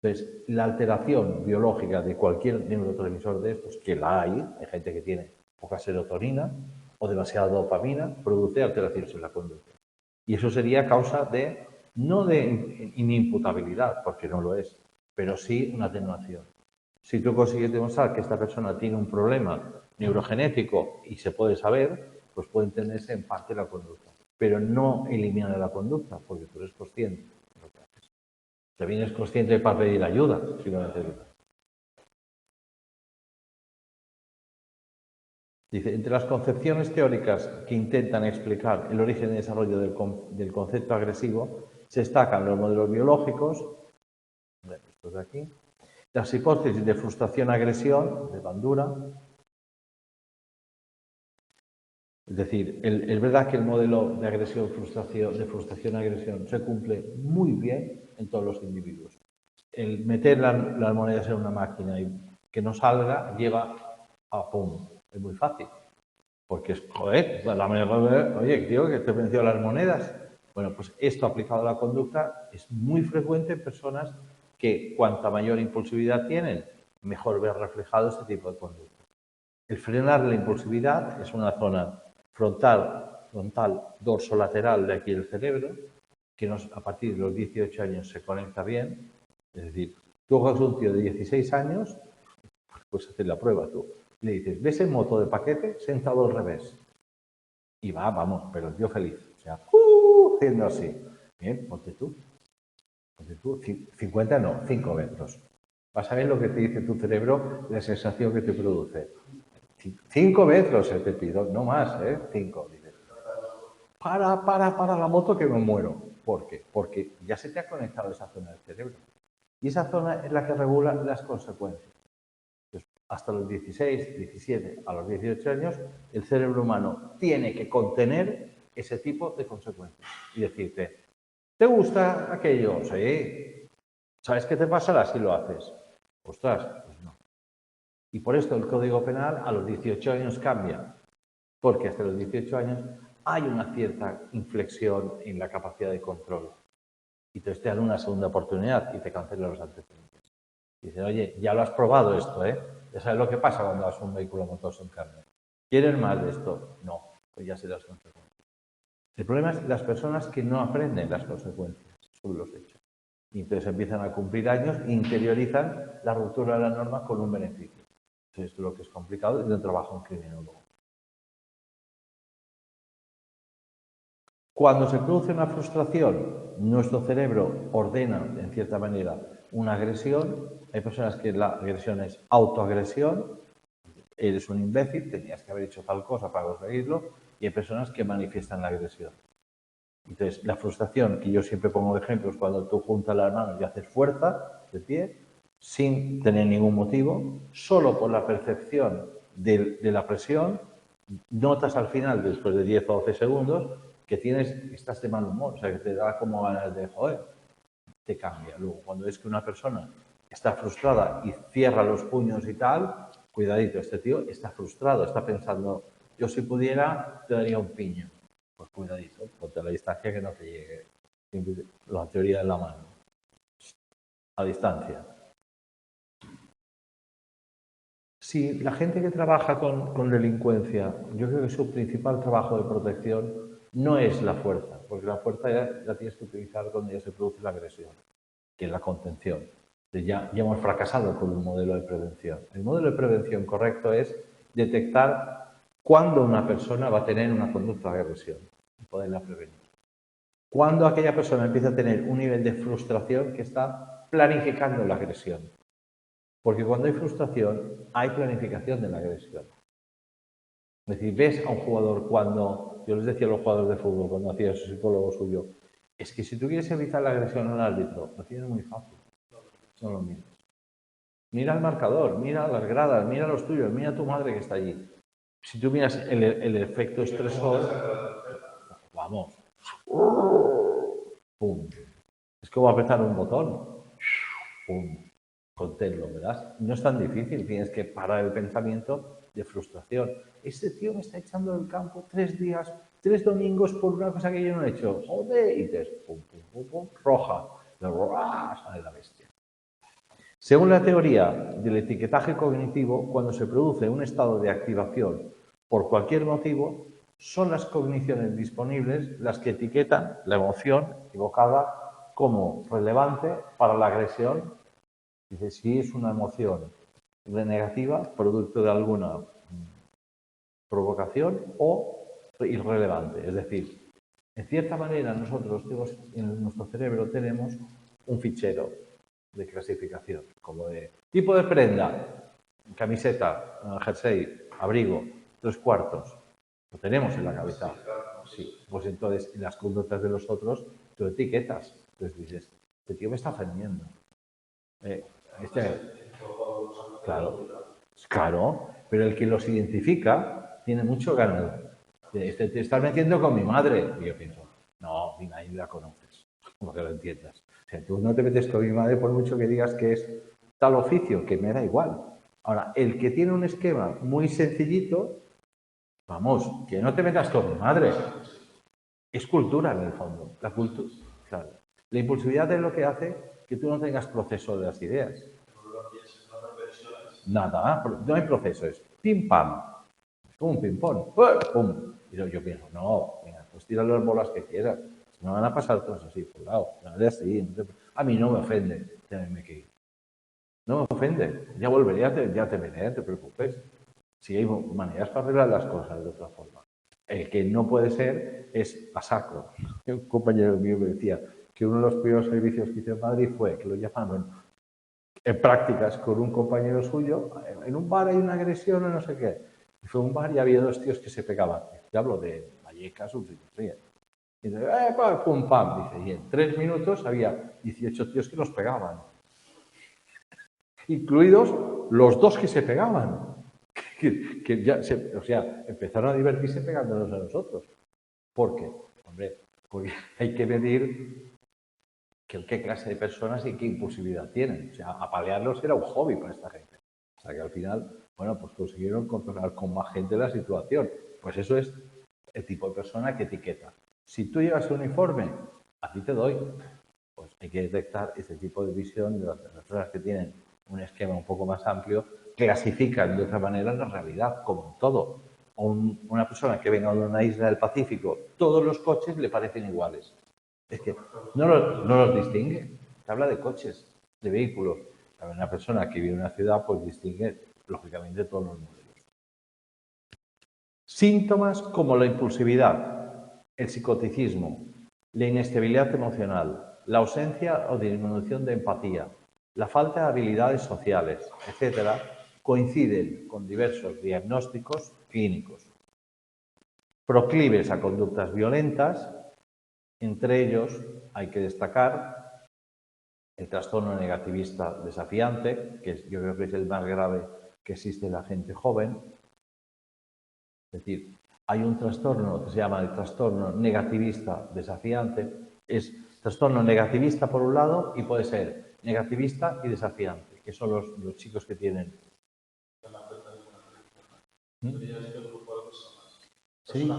Entonces, la alteración biológica de cualquier neurotransmisor de estos, que la hay gente que tiene poca serotonina o demasiada dopamina, produce alteraciones en la conducta. Y eso sería causa de, no de inimputabilidad, porque no lo es, pero sí una atenuación. Si tú consigues demostrar que esta persona tiene un problema neurogenético y se puede saber, pues puede entenderse en parte la conducta. Pero no elimina la conducta, porque tú eres consciente de lo que haces. También eres consciente para pedir ayuda, si lo necesitas. Dice, entre las concepciones teóricas que intentan explicar el origen y desarrollo del concepto agresivo, se destacan los modelos biológicos, estos de aquí, las hipótesis de frustración-agresión, de Bandura. Es decir, es verdad que el modelo de frustración-agresión se cumple muy bien en todos los individuos. El meter las monedas en una máquina y que no salga lleva a pum. Es muy fácil. Porque es, joder, oye, tío, que te venció las monedas. Bueno, pues esto aplicado a la conducta es muy frecuente en personas que cuanta mayor impulsividad tienen, mejor ver reflejado este tipo de conducta. El frenar la impulsividad es una zona frontal frontal dorsolateral de aquí del cerebro, que a partir de los 18 años se conecta bien. Es decir, tú coges un tío de 16 años, pues haces la prueba tú. Le dices, ¿ves en moto de paquete sentado al revés? Y va, vamos, pero el tío feliz. O sea, haciendo así. Bien, ponte tú. 50 no, 5 metros. Vas a ver lo que te dice tu cerebro, la sensación que te produce. 5 metros te pido, no más, 5. Dices, para la moto que me muero. ¿Por qué? Porque ya se te ha conectado esa zona del cerebro. Y esa zona es la que regula las consecuencias. Entonces, hasta los 16, 17, a los 18 años, el cerebro humano tiene que contener ese tipo de consecuencias. Y decirte, ¿te gusta aquello? Sí. ¿Sabes qué te pasará si lo haces? Ostras, pues no. Y por esto el Código Penal a los 18 años cambia. Porque hasta los 18 años hay una cierta inflexión en la capacidad de control. Y entonces te dan una segunda oportunidad y te cancelan los antecedentes. Y dicen, oye, ya lo has probado esto, ¿eh? Ya sabes lo que pasa cuando vas a un vehículo motor sin carne. ¿Quieres más de esto? No, pues ya se las consecuencias. El problema es las personas que no aprenden las consecuencias sobre los hechos. Y entonces empiezan a cumplir años e interiorizan la ruptura de la norma con un beneficio. Entonces, esto es lo que es complicado y de un trabajo en criminólogo. Cuando se produce una frustración, nuestro cerebro ordena, en cierta manera, una agresión. Hay personas que la agresión es autoagresión. Eres un imbécil, tenías que haber hecho tal cosa para conseguirlo. Y hay personas que manifiestan la agresión. Entonces, la frustración, que yo siempre pongo de ejemplo, es cuando tú juntas las manos y haces fuerza de pie, sin tener ningún motivo, solo por la percepción de la presión, notas al final, después de 10 o 12 segundos, que estás de mal humor, o sea, que te da como ganas de, joder, te cambia. Luego, cuando es que una persona está frustrada y cierra los puños y tal, cuidadito, este tío está frustrado, está pensando, yo si pudiera, te daría un piño. Pues cuidadito, ponte a la distancia que no te llegue. La teoría de la mano. A distancia. Si la gente que trabaja con delincuencia, yo creo que su principal trabajo de protección no es la fuerza, porque la fuerza ya la tienes que utilizar cuando ya se produce la agresión, que es la contención. Ya hemos fracasado con un modelo de prevención. El modelo de prevención correcto es detectar cuándo una persona va a tener una conducta de agresión y poderla prevenir. Cuando aquella persona empieza a tener un nivel de frustración que está planificando la agresión. Porque cuando hay frustración, hay planificación de la agresión. Es decir, ves a un jugador cuando, yo les decía a los jugadores de fútbol, cuando hacía su psicólogo suyo, es que si tú quieres evitar la agresión al árbitro, lo tienes muy fácil. No lo miras. Mira el marcador, mira las gradas, mira los tuyos, mira a tu madre que está allí. Si tú miras el efecto estresor, vamos, pum. Es como apretar un botón, pum, conténlo, ¿verdad? No es tan difícil, tienes que parar el pensamiento de frustración. Este tío me está echando del campo 3 días, 3 domingos por una cosa que yo no he hecho. Joder, y dices, pum, pum, pum, pum, roja, sale la bestia. Según la teoría del etiquetaje cognitivo, cuando se produce un estado de activación por cualquier motivo, son las cogniciones disponibles las que etiquetan la emoción evocada como relevante para la agresión. Dice, si es una emoción negativa, producto de alguna provocación o irrelevante. Es decir, en cierta manera nosotros en nuestro cerebro tenemos un fichero de clasificación, como de tipo de prenda, camiseta, jersey, abrigo, 3/4. Lo tenemos en la cabeza. Sí, pues entonces en las conductas de los otros tú etiquetas. Entonces dices, este tío me está ofendiendo. Claro, pero el que los identifica tiene mucho ganado. Te estás metiendo con mi madre. Y yo pienso, no, ni nadie la conoces, como que lo entiendas. O sea, tú no te metes con mi madre por mucho que digas que es tal oficio, que me da igual. Ahora, el que tiene un esquema muy sencillito, vamos, que no te metas con mi madre. Es cultura en el fondo. La cultura, claro. La impulsividad es lo que hace que tú no tengas proceso de las ideas. Nada, no hay proceso, es pim pam. Es como un ping pong. ¡Pum! Y yo pienso, no, venga, pues tira las bolas que quieras. No van a pasar todos así por lado. Así, a mí no me ofende tenerme que ir. No me ofende. Ya volveré, ya te veré, no te preocupes. Si hay maneras para arreglar las cosas de otra forma. El que no puede ser es a saco. Un compañero mío me decía que uno de los primeros servicios que hizo en Madrid fue que lo llamaron en prácticas con un compañero suyo. En un bar hay una agresión o no sé qué. Y fue un bar y había dos tíos que se pegaban. Te hablo de Vallecas, un sitio así. Y dice, pum, pam. Dice, y en 3 minutos había 18 tíos que los pegaban. Incluidos los dos que se pegaban. Que ya o sea, empezaron a divertirse pegándonos a nosotros. ¿Por qué? Hombre, porque hay que medir qué clase de personas y qué impulsividad tienen. O sea, apalearlos era un hobby para esta gente. O sea, que al final, bueno, pues consiguieron controlar con más gente la situación. Pues eso es el tipo de persona que etiqueta. Si tú llevas un uniforme, a ti te doy. Pues hay que detectar ese tipo de visión de las personas que tienen un esquema un poco más amplio, clasifican de otra manera la realidad, como en todo. Una persona que venga de una isla del Pacífico, todos los coches le parecen iguales. Es que no los distingue. Se habla de coches, de vehículos. Una persona que vive en una ciudad, pues distingue, lógicamente, todos los modelos. Síntomas como la impulsividad, el psicoticismo, la inestabilidad emocional, la ausencia o disminución de empatía, la falta de habilidades sociales, etcétera, coinciden con diversos diagnósticos clínicos. Proclives a conductas violentas, entre ellos hay que destacar el trastorno negativista desafiante, que yo creo que es el más grave que existe en la gente joven. Es decir, hay un trastorno que se llama el trastorno negativista desafiante. Es trastorno negativista por un lado y puede ser negativista y desafiante, que son los chicos que tienen. Sí.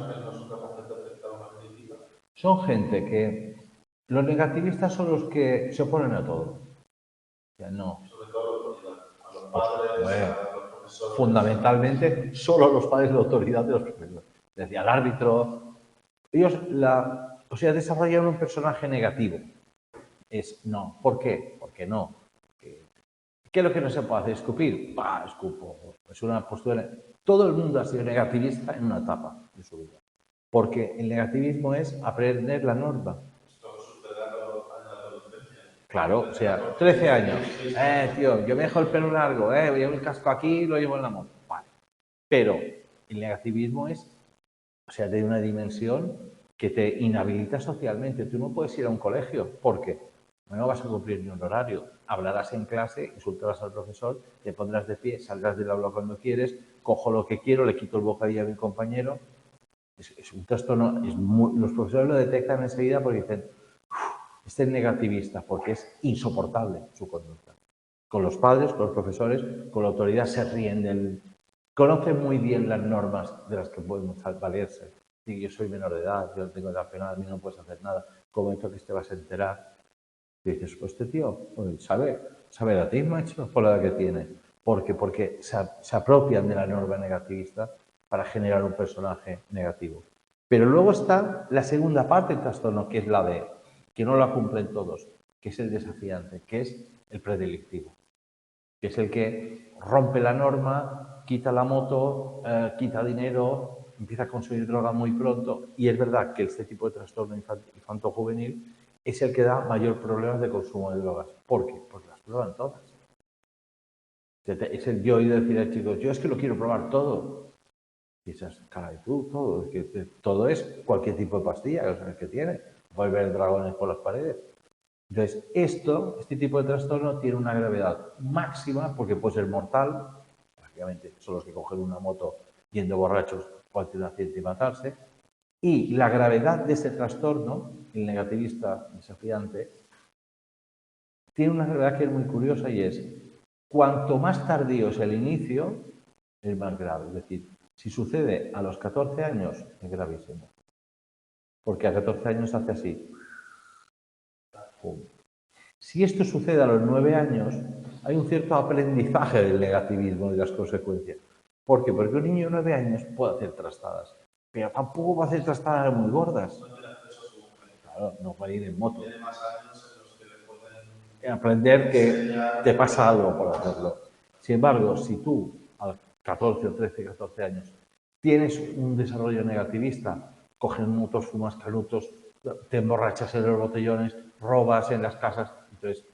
Son gente que los negativistas son los que se oponen a todo. O sea, no. Sobre todo a los padres, a los profesores. Fundamentalmente, solo los padres de la autoridad de los profesores. Decía, al árbitro. Ellos, o sea, desarrollan un personaje negativo. Es no. ¿Por qué? Porque no. ¿Qué es lo que no se puede hacer? ¿Escupir? ¡Pah! Escupo. Es una postura. Todo el mundo ha sido negativista en una etapa de su vida. Porque el negativismo es aprender la norma. Esto sucede en la adolescencia. Claro, o sea, 13 años. Tío, yo me dejo el pelo largo, llevo el casco aquí y lo llevo en la moto. Vale. Pero el negativismo es, o sea, de una dimensión que te inhabilita socialmente. Tú no puedes ir a un colegio. ¿Por qué? No vas a cumplir ni un horario. Hablarás en clase, insultarás al profesor, te pondrás de pie, saldrás del aula cuando quieres, cojo lo que quiero, le quito el bocadillo a mi compañero. Es un trastorno. Los profesores lo detectan enseguida porque dicen, este es negativista, porque es insoportable su conducta. Con los padres, con los profesores, con la autoridad se ríen del... Conocen muy bien las normas de las que podemos valerse. Sí, yo soy menor de edad, yo no tengo edad penal, a mí no puedes hacer nada. ¿Cómo esto que te vas a enterar? Y dices, pues este tío sabe latín, macho, por la edad que tiene. Porque se apropian de la norma negativista para generar un personaje negativo. Pero luego está la segunda parte del trastorno, que es la de que no la cumplen todos, que es el desafiante, que es el predilectivo, que es el que rompe la norma, quita la moto, quita dinero, empieza a consumir droga muy pronto. Y es verdad que este tipo de trastorno infanto-juvenil es el que da mayor problemas de consumo de drogas. ¿Por qué? Porque las prueban todas. Es el yo he oído decir a chicos, yo es que lo quiero probar todo. Y dices, caray, todo. Es que todo es cualquier tipo de pastilla que tiene. Puedes ver dragones por las paredes. Entonces, este tipo de trastorno tiene una gravedad máxima porque puede ser mortal. Prácticamente son los que cogen una moto yendo borrachos, pueden tener un accidente y matarse. Y la gravedad de este trastorno, el negativista desafiante, tiene una gravedad que es muy curiosa y es, cuanto más tardío es el inicio, es más grave. Es decir, si sucede a los 14 años, es gravísimo. Porque a 14 años hace así. ¡Pum! Si esto sucede a los 9 años, hay un cierto aprendizaje del negativismo y de las consecuencias. ¿Por qué? Porque un niño de 9 años puede hacer trastadas. pero tampoco va a hacer trastadas muy gordas. No tiene acceso a su mujer. Claro, no va a ir en moto. Tiene más años en los que le pueden Aprender que enseñar. te pasa algo por hacerlo. Sin embargo, si tú a 14 o 13, 14 años tienes un desarrollo negativista, coges motos, fumas canutos, te emborrachas en los botellones, robas en las casas, entonces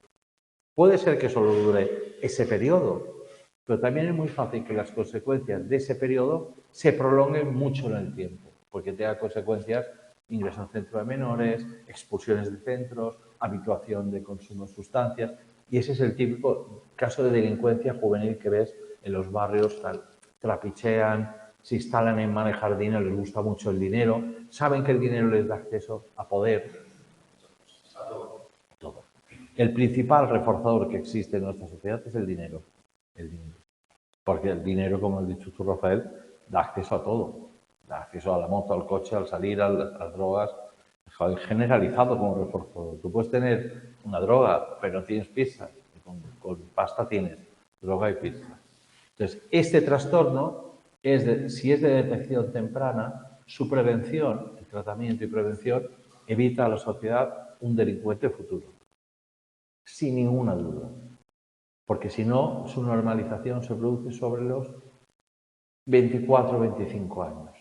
puede ser que solo dure ese periodo, pero también es muy fácil que las consecuencias de ese periodo se prolonguen mucho en el tiempo, porque tenga consecuencias, ingreso en centro de menores, expulsiones de centros, habituación de consumo de sustancias, y ese es el típico caso de delincuencia juvenil que ves en los barrios, trapichean, se instalan en manejar dinero, les gusta mucho el dinero, saben que el dinero les da acceso a poder, todo. El principal reforzador que existe en nuestra sociedad es el dinero. El dinero. Porque el dinero, como has dicho tú, Rafael, da acceso a todo. Da acceso a la moto, al coche, al salir, a las drogas. Es generalizado como reforzador. Tú puedes tener una droga, pero no tienes pizza. Con pasta tienes droga y pizza. Entonces, este trastorno, si es de detección temprana, su prevención, el tratamiento y prevención, evita a la sociedad un delincuente futuro. Sin ninguna duda. Porque si no, su normalización se produce sobre los 24 o 25 años.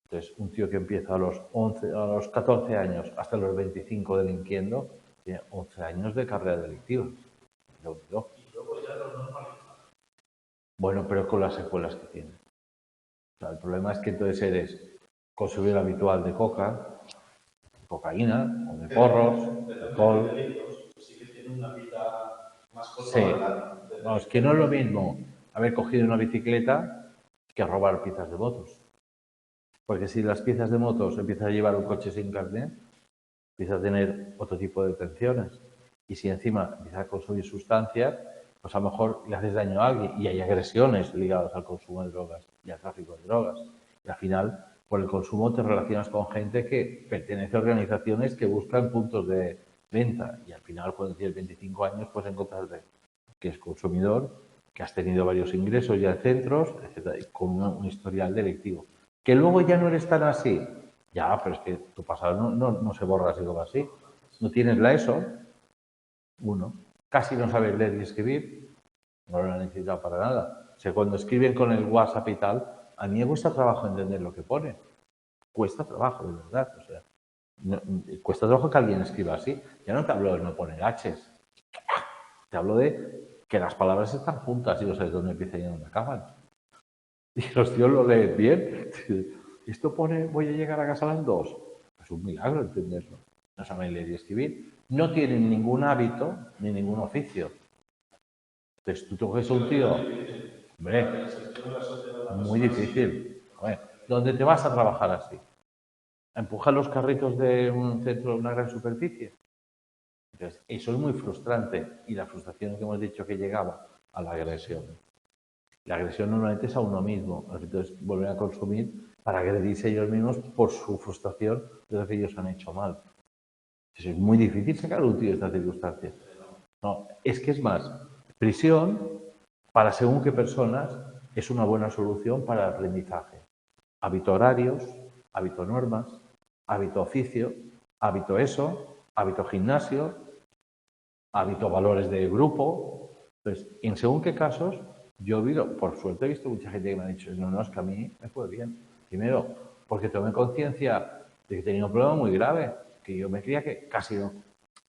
Entonces, un tío que empieza a los 14 años hasta los 25 delinquiendo, tiene 11 años de carrera delictiva. Y luego ya lo normaliza. Bueno, pero con las secuelas que tiene. O sea, el problema es que entonces eres consumidor habitual de cocaína, o de porros, de alcohol. Sí que tiene una vida más Sí. No, es que no es lo mismo haber cogido una bicicleta que robar piezas de motos. Porque si las piezas de motos empiezas a llevar un coche sin carnet, empiezas a tener otro tipo de detenciones. Y si encima empiezas a consumir sustancias, pues a lo mejor le haces daño a alguien y hay agresiones ligadas al consumo de drogas y al tráfico de drogas. Y al final, por el consumo te relacionas con gente que pertenece a organizaciones que buscan puntos de venta. Y al final, cuando tienes 25 años, pues encontrarte que es consumidor, que has tenido varios ingresos ya en centros, etcétera, y con un historial delictivo. Que luego ya no eres tan así. Ya, pero es que tu pasado no se borra así como así. No tienes la ESO, uno. Casi no sabes leer y escribir, no lo necesitado para nada. O sea, cuando escriben con el WhatsApp y tal, a mí me cuesta trabajo entender lo que pone. Cuesta trabajo, de verdad. O sea, cuesta trabajo que alguien escriba así. Ya no te hablo de no poner H's. Te hablo de que las palabras están juntas y no sabes dónde empiezan y dónde acaban. Y los tíos lo leen bien. Esto pone, voy a llegar a casa a las 2. Es un milagro entenderlo. No saben leer y escribir. No tienen ningún hábito ni ningún oficio. Entonces tú coges a un tío, hombre, muy difícil. Hombre, ¿dónde te vas a trabajar así? ¿A empujar los carritos de un centro de una gran superficie? Entonces, eso es muy frustrante. Y la frustración que hemos dicho que llegaba a la agresión. La agresión normalmente es a uno mismo. Entonces, vuelven a consumir para agredirse ellos mismos por su frustración de lo que ellos han hecho mal. Entonces, es muy difícil sacar un tío de estas circunstancias. No, es que es más, prisión para según qué personas es una buena solución para el aprendizaje. Hábito horarios, hábito normas, hábito oficio, hábito ESO, hábito gimnasio, hábito valores de grupo. Entonces, en según qué casos, yo he visto, por suerte he visto mucha gente que me ha dicho, no, es que a mí me fue bien. Primero, porque tomé conciencia de que tenía un problema muy grave, que yo me creía que casi no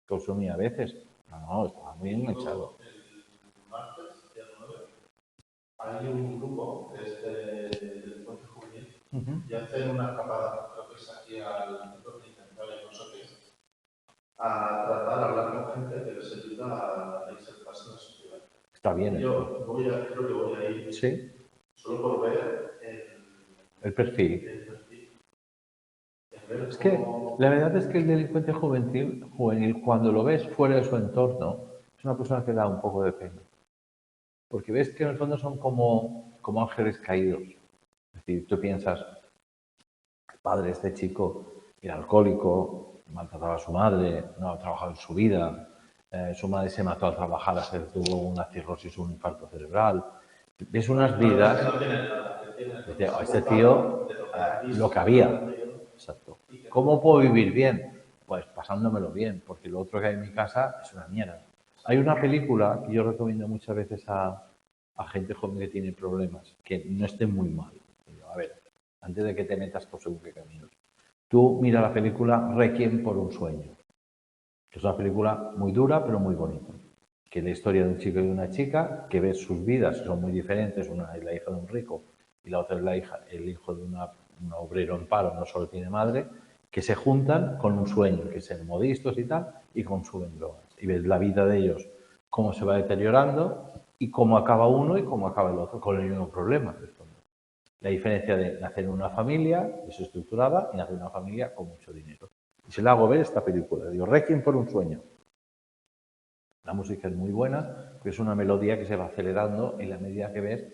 consumía a veces. No, estaba muy enganchado. El martes, día 9, hay un grupo que es de delincuente juvenil y hacen una escapada, creo que es aquí al centro penitenciario, no sé qué es, a tratar de hablar con gente que les ayuda a insertarse en la sociedad. Está bien. Yo creo que voy a ir, sí, solo por ver el perfil. ver Es que la verdad es que el delincuente juvenil, cuando lo ves fuera de su entorno, es una persona que da un poco de pena. Porque ves que en el fondo son como ángeles caídos. Es decir, tú piensas, el padre de este chico era alcohólico, maltrataba a su madre, no ha trabajado en su vida, su madre se mató al trabajar, tuvo una cirrosis o un infarto cerebral. Ves unas vidas... No tiene nada que Dice, "Oh, este tío, lo que había". Exacto. ¿Cómo puedo vivir bien? Pues pasándomelo bien, porque lo otro que hay en mi casa es una mierda. Hay una película que yo recomiendo muchas veces a gente joven que tiene problemas, que no esté muy mal. A ver, antes de que te metas por según qué caminos. Tú mira la película Requiem por un sueño, que es una película muy dura, pero muy bonita. Que es la historia de un chico y de una chica que ves sus vidas, que son muy diferentes. Una es la hija de un rico y la otra es el hijo de un obrero en paro, no solo tiene madre, que se juntan con un sueño, que es ser modistos y tal, y consumen drogas. Y ves la vida de ellos, cómo se va deteriorando y cómo acaba uno y cómo acaba el otro, con el mismo problema. La diferencia de nacer en una familia desestructurada y nacer en una familia con mucho dinero. Y se le hago ver esta película. Digo, Requiem por un sueño. La música es muy buena, porque es una melodía que se va acelerando en la medida que ves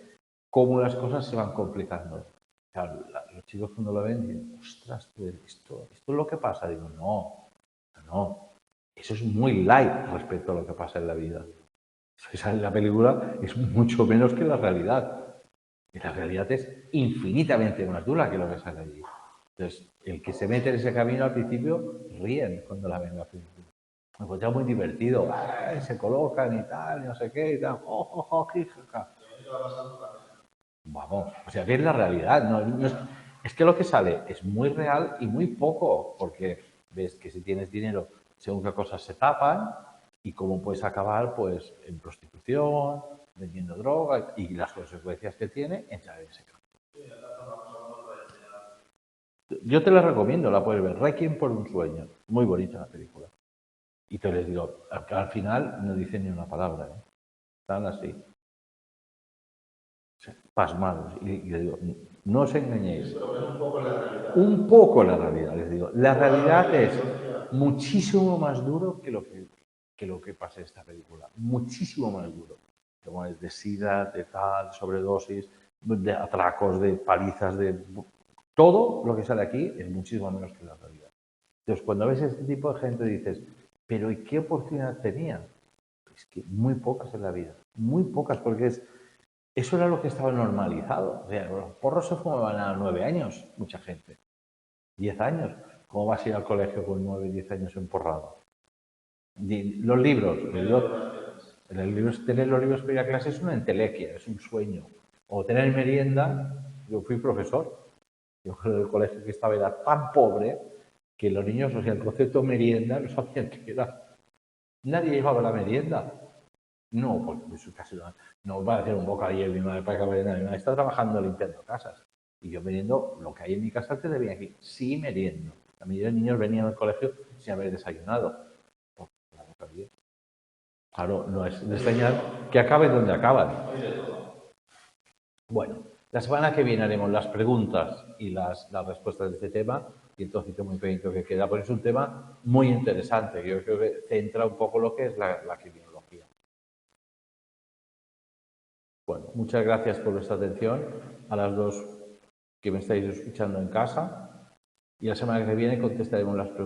cómo las cosas se van complicando. Claro, los chicos cuando lo ven dicen, ostras, pues esto es lo que pasa. Digo, no. Eso es muy light respecto a lo que pasa en la vida. La película es mucho menos que la realidad. Y la realidad es infinitamente más dura que lo que sale allí. Entonces, el que se mete en ese camino al principio ríen cuando la ven la película. Me encontraba muy divertido. Se colocan y tal, y no sé qué, y tal. Vamos, o sea, que es la realidad. Es que lo que sale es muy real y muy poco, porque ves que si tienes dinero, según qué cosas se tapan y cómo puedes acabar pues en prostitución, vendiendo droga y las consecuencias que tiene entrar en ese campo. Yo te la recomiendo, la puedes ver. Requiem por un sueño. Muy bonita la película. Y te les digo, al final no dicen ni una palabra, ¿eh? Están así, pasmados. Y les digo, no os engañéis. Un poco la realidad, les digo. La realidad es muchísimo más duro que lo que pasa en esta película. Muchísimo más duro. Como es de sida, de tal, sobredosis, de atracos, de palizas, de... Todo lo que sale aquí es muchísimo menos que la realidad. Entonces, cuando ves este tipo de gente dices, pero ¿y qué oportunidad tenía? Es que muy pocas en la vida. Muy pocas, porque eso era lo que estaba normalizado. O sea, los porros se fumaban a 9 años, mucha gente. 10 años. ¿Cómo vas a ir al colegio con 9, 10 años emporrado? Los libros. Tener los libros para ir a clase es una entelequia, es un sueño. O tener merienda. Yo fui profesor. Yo en el colegio que estaba era tan pobre que los niños, o sea, el concepto merienda no sabían qué era. Nadie llevaba la merienda. No, porque su casa no va a hacer un bocadillo mi madre para que merenda. Mi madre está trabajando limpiando casas. Y yo meriendo lo que hay en mi casa antes de venir aquí. Sí meriendo. La mayoría de niños venían al colegio sin haber desayunado. Porque la bocadillo. Claro, no es de extrañar que acaben donde acaban. Bueno, la semana que viene haremos las preguntas y las respuestas de este tema y entonces muy pendiente que queda, porque es un tema muy interesante, que yo creo que centra un poco lo que es la criminología. Bueno, muchas gracias por vuestra atención a las dos que me estáis escuchando en casa y la semana que viene contestaremos las preguntas.